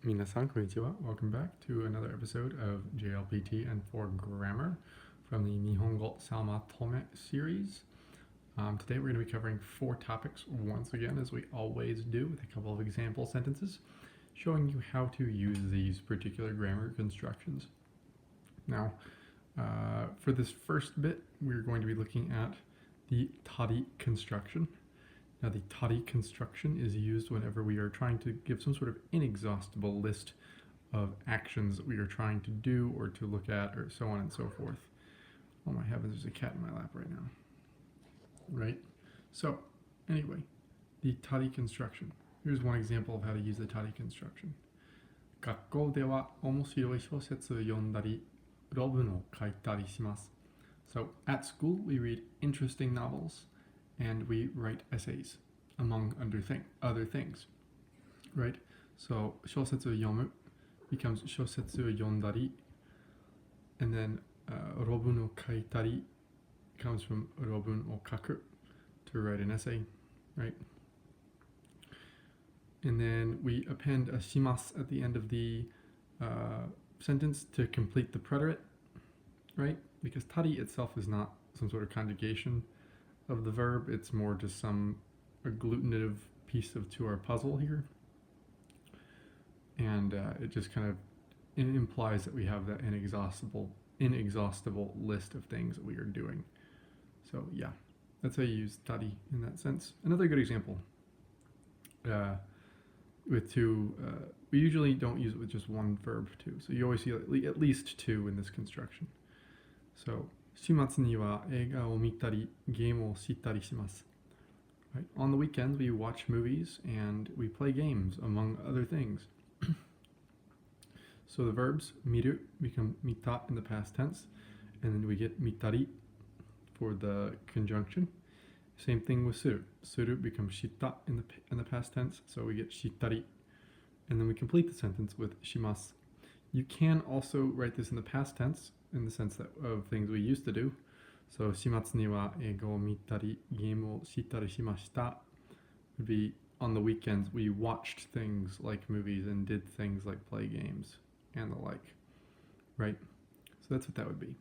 Minasan, konnichiwa. Welcome back to another episode of JLPT and for Grammar from the Nihongo Sama Tome series. Today we're going to be covering 4 topics once again, as we always do, with a couple of example sentences showing you how to use these particular grammar constructions. Now, for this first bit, we're going to be looking at the tari construction. Now, the tari construction is used whenever we are trying to give some sort of inexhaustible list of actions that we are trying to do or to look at, or so on and so forth. Oh my heavens, there's a cat in my lap right now. Right? So, anyway, the tari construction. Here's one example of how to use the tari construction. 学校では面白い小説を読んだり、論文を書いたりします。So, at school, we read interesting novels. And we write essays, among other things, right? So, 小説を読む becomes 小説を読んだり, and then 論文を書いたり comes from 論文を書く to write an essay, right? And then we append a します at the end of the sentence to complete the preterite, right? Because tari itself is not some sort of conjugation of the verb, it's more just some agglutinative piece to our puzzle here. And it just kind of implies that we have that inexhaustible list of things that we are doing. So yeah, that's how you use tari in that sense. Another good example with two, we usually don't use it with just one verb too. So you always see at least 2 in this construction. So, 週末には映画を見たり、ゲームをしたりします。Right? On the weekends, we watch movies and we play games, among other things. So the verbs 見る become 見た in the past tense, and then we get 見たり for the conjunction. Same thing with する. する becomes した in the past tense, so we get したり, and then we complete the sentence with します. You can also write this in the past tense, in the sense that of things we used to do. So, 週末には映画を見たり、ゲームをしたりしました would be on the weekends we watched things like movies and did things like play games and the like, right? So that's what that would be.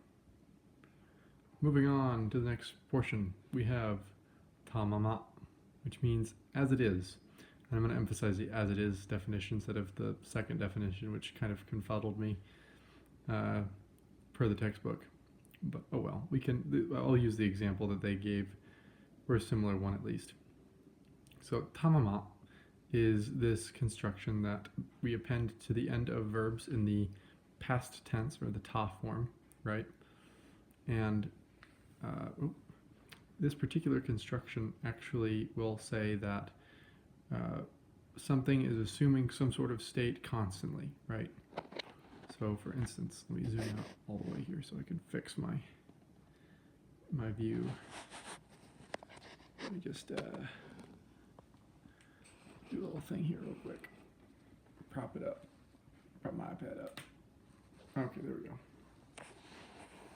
Moving on to the next portion, we have ta mama, which means as it is. And I'm going to emphasize the as it is definition instead of the second definition, which kind of confuddled me per the textbook. But oh well, I'll use the example that they gave, or a similar one at least. So tamama is this construction that we append to the end of verbs in the past tense, or the ta form, right? And this particular construction actually will say that something is assuming some sort of state constantly, right? So, for instance, let me zoom out all the way here so I can fix my view. Let me just do a little thing here real quick. Prop it up. Prop my iPad up. Okay, there we go.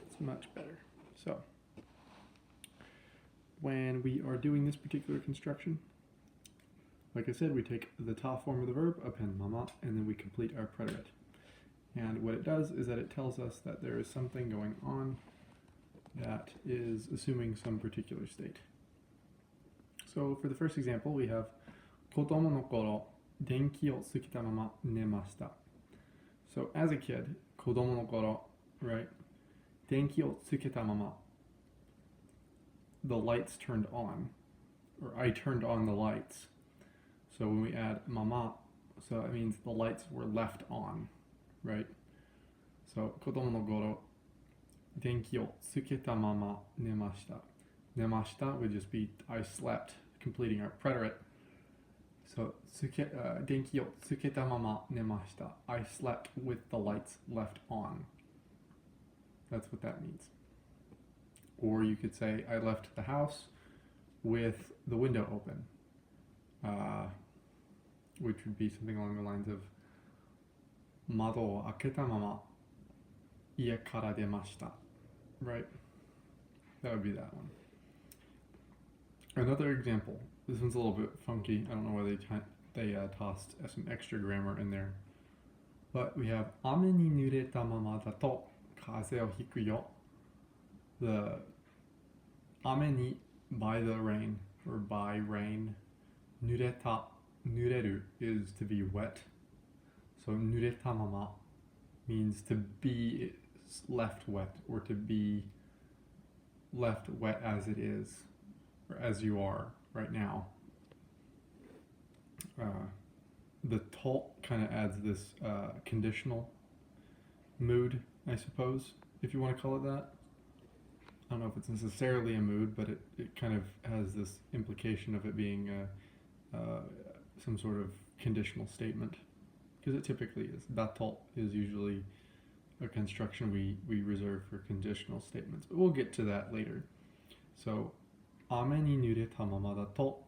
It's much better. So, when we are doing this particular construction, like I said, we take the ta form of the verb, append mama, and then we complete our preterite. And what it does is that it tells us that there is something going on that is assuming some particular state. So for the first example, we have 子供の頃、電気をつけたまま寝ました. So as a kid, 子供の頃, right? 電気をつけたまま. The lights turned on, or I turned on the lights. So when we add mama, so that means the lights were left on. Right? So, 子供の頃、電気をつけたまま寝ました. 寝ました would just be I slept, completing our preterite. So, 電気をつけたまま寝ました. I slept with the lights left on. That's what that means. Or you could say, I left the house with the window open, which would be something along the lines of 窓を開けたまま家から出ました. Right? That would be that one. Another example. This one's a little bit funky. I don't know why they tossed some extra grammar in there. But we have 雨に濡れたままだと風邪をひくよ. The 雨に by the rain or by rain. 濡れた 濡れる is to be wet. So 濡れたまま means to be left wet or to be left wet as it is or as you are right now. The to kind of adds this conditional mood, I suppose, if you want to call it that. I don't know if it's necessarily a mood, but it kind of has this implication of it being some sort of conditional statement, because it typically is. Dato is usually a construction we reserve for conditional statements, but we'll get to that later. So, 雨に濡れたままだと,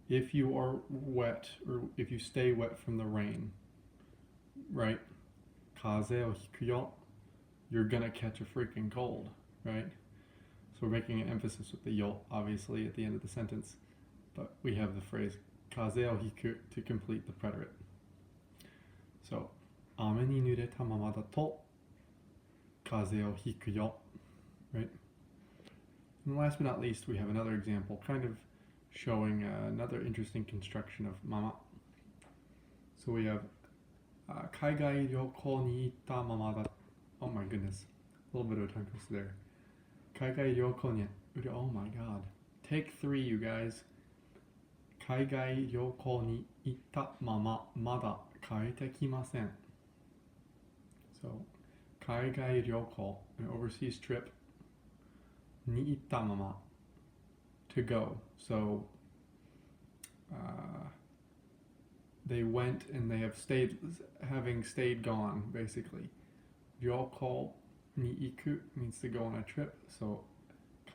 if you are wet, or if you stay wet from the rain, right? 風邪をひくよ, you're gonna catch a freaking cold, right? So we're making an emphasis with the yo, obviously, at the end of the sentence, but we have the phrase 風邪をひく to complete the preterite. So, 雨に濡れたままだと風邪をひくよ, right? And last but not least, we have another example, kind of showing another interesting construction of mama. So we have 海外旅行に行ったままだ. Oh my goodness, a little bit of a tongue twister there. 海外旅行に, oh my god. Take 3, you guys. 海外旅行に行ったまままだ帰ってきません. So, 海外旅行, an overseas trip, に行ったまま, to go. So, they went and they have stayed, having stayed gone, basically. 旅行に行く means to go on a trip. So,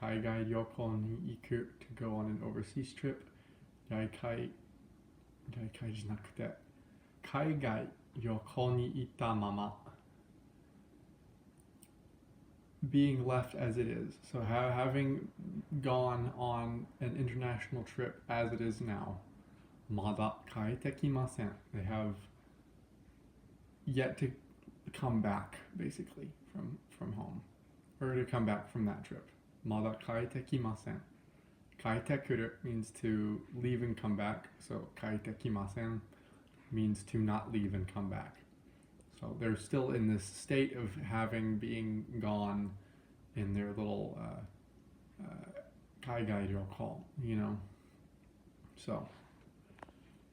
海外旅行に行く to go on an overseas trip. 外海じゃなくて、海外旅行に行ったまま. Being left as it is. So having gone on an international trip as it is now. まだ帰ってきません. They have yet to come back, basically, from home. Or to come back from that trip. まだ帰ってきません. 帰ってくる means to leave and come back. So 帰ってきません means to not leave and come back. So they're still in this state of being gone in their little 海外旅行, you know. So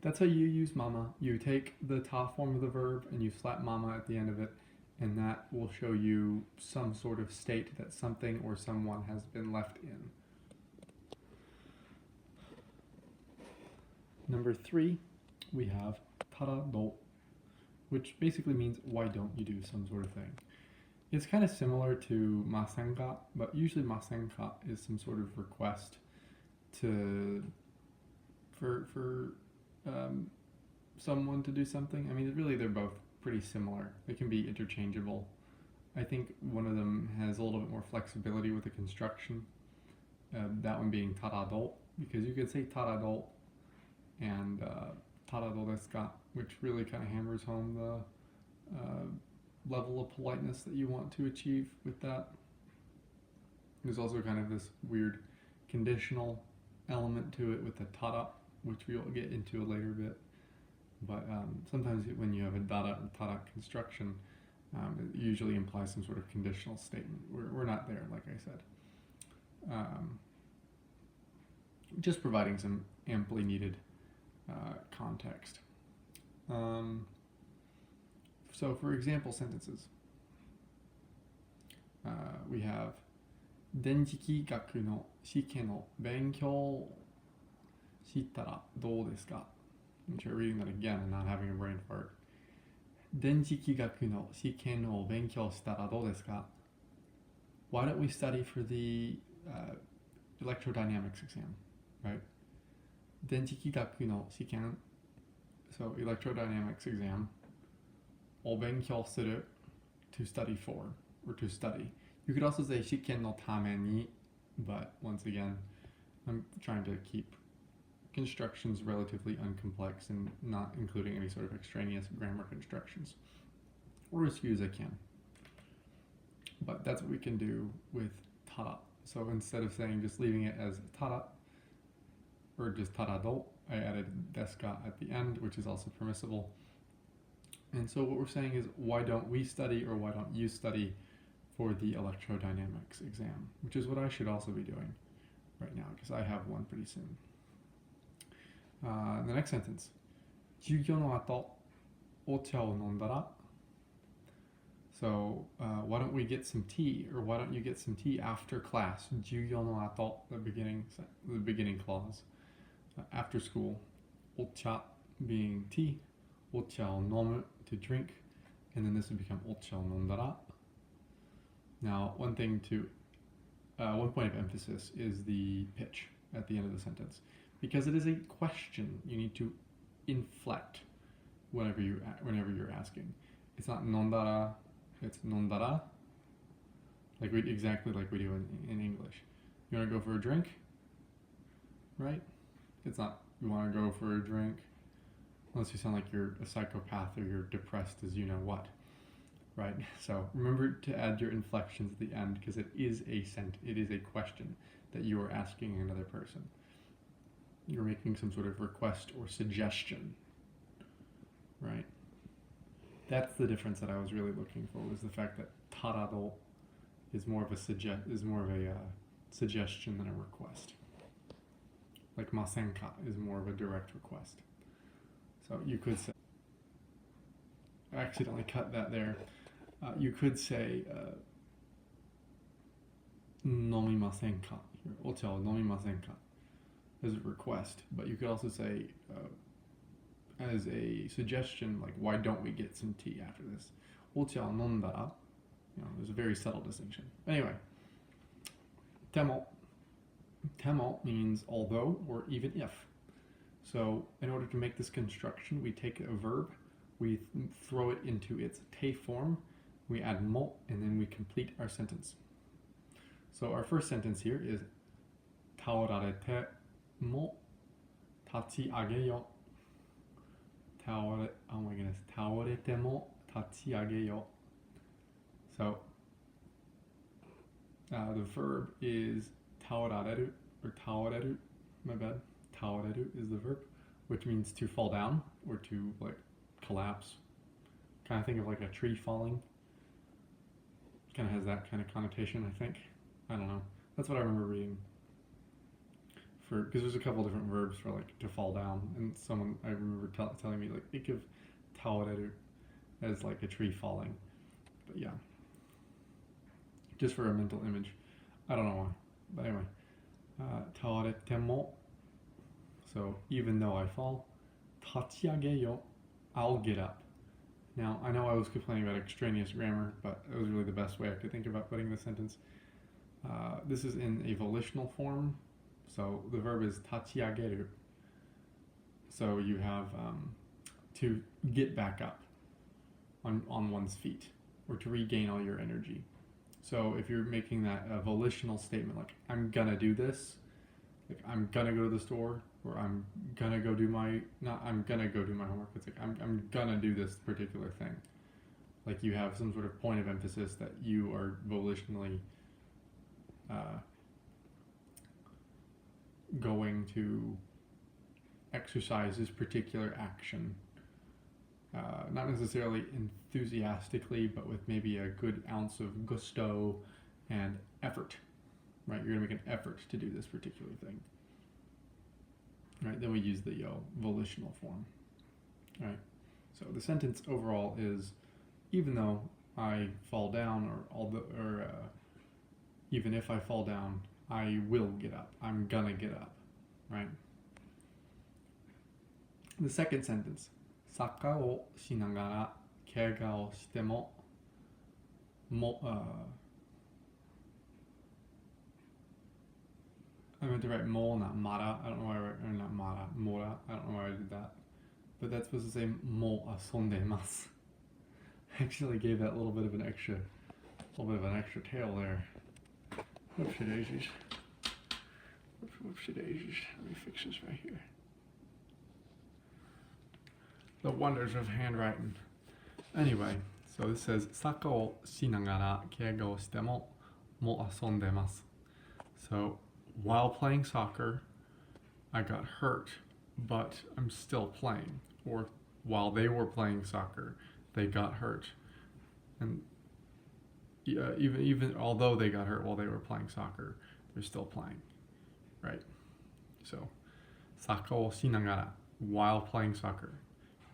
that's how you use mama. You take the ta form of the verb and you slap mama at the end of it, and that will show you some sort of state that something or someone has been left in. Number 3, we have tara do, which basically means why don't you do some sort of thing. It's kind of similar to masenka, but usually masenka is some sort of request for someone to do something. I mean, really they're both pretty similar. They can be interchangeable. I think one of them has a little bit more flexibility with the construction. That one being tara do, because you could say tara do and tara do desu ka, which really kind of hammers home the level of politeness that you want to achieve with that. There's also kind of this weird conditional element to it with the tara, which we'll get into a later bit. But sometimes when you have a dara and tara construction, it usually implies some sort of conditional statement. We're not there, like I said. Just providing some amply needed context. So for example sentences, we have 電磁気学の試験の勉強したらどうですか? I'm sure reading that again and not having a brain fart. 電磁気学の試験を勉強したらどうですか? Why don't we study for the electrodynamics exam, right? 電磁気学の試験, so electrodynamics exam. お勉強する to study for, or to study. You could also say 試験のために, but once again, I'm trying to keep constructions relatively uncomplex and not including any sort of extraneous grammar constructions. or as few as I can. But that's what we can do with tara. So instead of saying just leaving it as tara or just tara do, I added desu ka at the end, which is also permissible. And so what we're saying is, why don't we study, or why don't you study for the electrodynamics exam, which is what I should also be doing right now, because I have one pretty soon. The next sentence. 授業の後、お茶を飲んだら? So why don't we get some tea, or why don't you get some tea after class? 授業の後, the beginning clause. After school. お茶 being tea. お茶を飲む to drink. And then this would become お茶を飲んだら. Now, one point of emphasis is the pitch at the end of the sentence. Because it is a question, you need to inflect whenever you're asking. It's not nondara, it's nondara. Exactly like we do in English. You want to go for a drink? Right? It's not, you want to go for a drink? Unless you sound like you're a psychopath or you're depressed as you know what. Right? So remember to add your inflections at the end, because it is a question that you are asking another person. You're making some sort of request or suggestion. Right? That's the difference that I was really looking for, was the fact that tara do is more of a suggestion than a request. Like masenka is more of a direct request. So you could say, I accidentally cut that there. You could say, 飲みませんか? お茶を飲みませんか? As a request, but you could also say, as a suggestion, like, why don't we get some tea after this? お茶を飲んだら? There's a very subtle distinction. Anyway, temo. Temo means although or even if. So in order to make this construction, we take a verb, we throw it into its te form, we add mo, and then we complete our sentence. So our first sentence here is 倒られても立ち上げよ. Oh my goodness. 倒れても立ち上げよ. So the verb is 倒られる or 倒れる. My bad. 倒れる is the verb, which means to fall down or to like collapse. Kind of think of like a tree falling. Kind of has that kind of connotation, I think. I don't know. That's what I remember reading. Because there's a couple different verbs for like to fall down, and someone I remember telling me, like, think of taoreru as like a tree falling. But yeah, just for a mental image. I don't know why, but anyway, taoretemo. So even though I fall, tachiageyo, I'll get up. Now I know I was complaining about extraneous grammar, but it was really the best way I could think about putting the sentence. This is in a volitional form. So the verb is tachiageru. So you have to get back up on one's feet, or to regain all your energy. So if you're making that a volitional statement, like I'm gonna do this, like I'm gonna go to the store, or I'm gonna go do my homework. It's like I'm gonna do this particular thing. Like you have some sort of point of emphasis that you are volitionally going to exercise this particular action, not necessarily enthusiastically, but with maybe a good ounce of gusto and effort, right? You're going to make an effort to do this particular thing, right? Then we use the volitional form, right? So the sentence overall is, even though I fall down, or even if I fall down, I will get up. I'm gonna get up, right? The second sentence, 坂をしながら怪我をしてもI meant to write mo, not mara. I don't know why I wrote, or not mara, mora. I don't know why I did that. But that's supposed to say mo asondemasu. I actually gave that a little bit of an extra tail there. Whoopsie daisies. Whoopsie daisies. Let me fix this right here. The wonders of handwriting. Anyway, So this says サッカーをしながら怪我をしても遊んでます. So while playing soccer, I got hurt, but I'm still playing. Or while they were playing soccer, they got hurt. And even although they got hurt while they were playing soccer, they're still playing, right? So サッカーをしながら while playing soccer.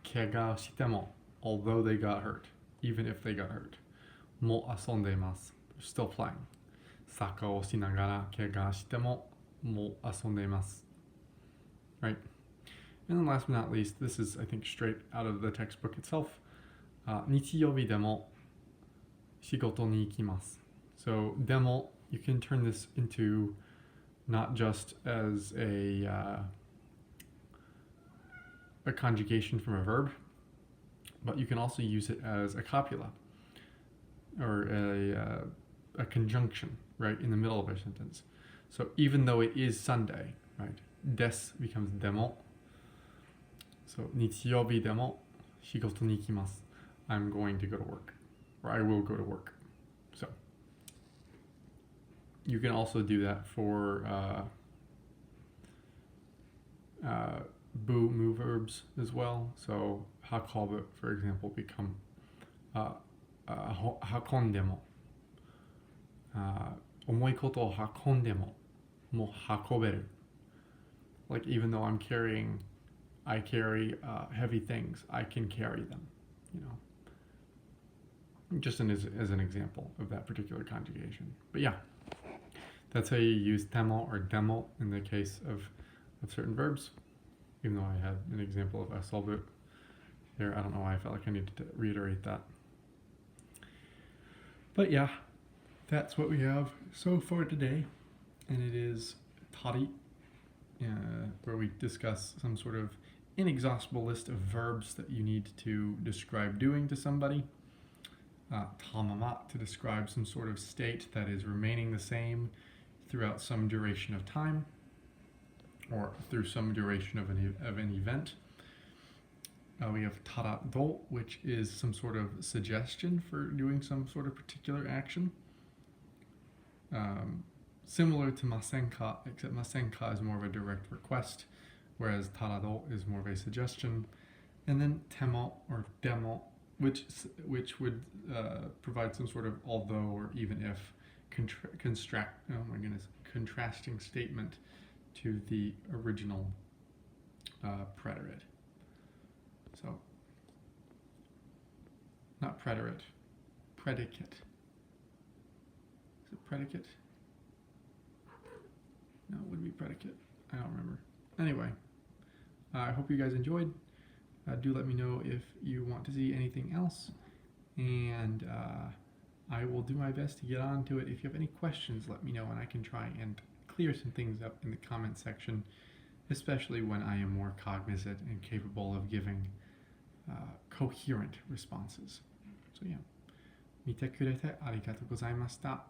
怪我しても although they got hurt, even if they got hurt. も遊んでます they're still playing. サッカーをしながら怪我しても遊んでます right? And then last but not least, this is I think straight out of the textbook itself. 日曜日でも仕事に行きます So でも you can turn this into not just as a conjugation from a verb, but you can also use it as a copula or a conjunction, right, in the middle of a sentence. So even though it is Sunday, right, des becomes demo. So 日曜日でも仕事に行きます I'm going to go to work, or I will go to work. So you can also do that for mu verbs as well. So 運ぶ, for example, become 運んでも重いことを運んでももう運べる Like even though I carry heavy things, I can carry them, you know. Just as an example of that particular conjugation. But yeah, that's how you use temo or demo in the case of certain verbs. Even though I had an example of asolbu there, I don't know why I felt like I needed to reiterate that. But yeah, that's what we have so far today. And it is tari, where we discuss some sort of inexhaustible list of verbs that you need to describe doing to somebody. Tamama, to describe some sort of state that is remaining the same throughout some duration of time or through some duration of an event. We have tara do, which is some sort of suggestion for doing some sort of particular action. Similar to masenka, except masenka is more of a direct request, whereas tara do is more of a suggestion. And then temo or demo, which would provide some sort of although or even if contrasting statement to the original preterite. So, not preterite, predicate. Is it predicate? No, it would be predicate. I don't remember. Anyway, I hope you guys enjoyed. Do let me know if you want to see anything else, and I will do my best to get on to it. If you have any questions, let me know, and I can try and clear some things up in the comment section, especially when I am more cognizant and capable of giving coherent responses. So yeah, 見てくれてありがとうございました。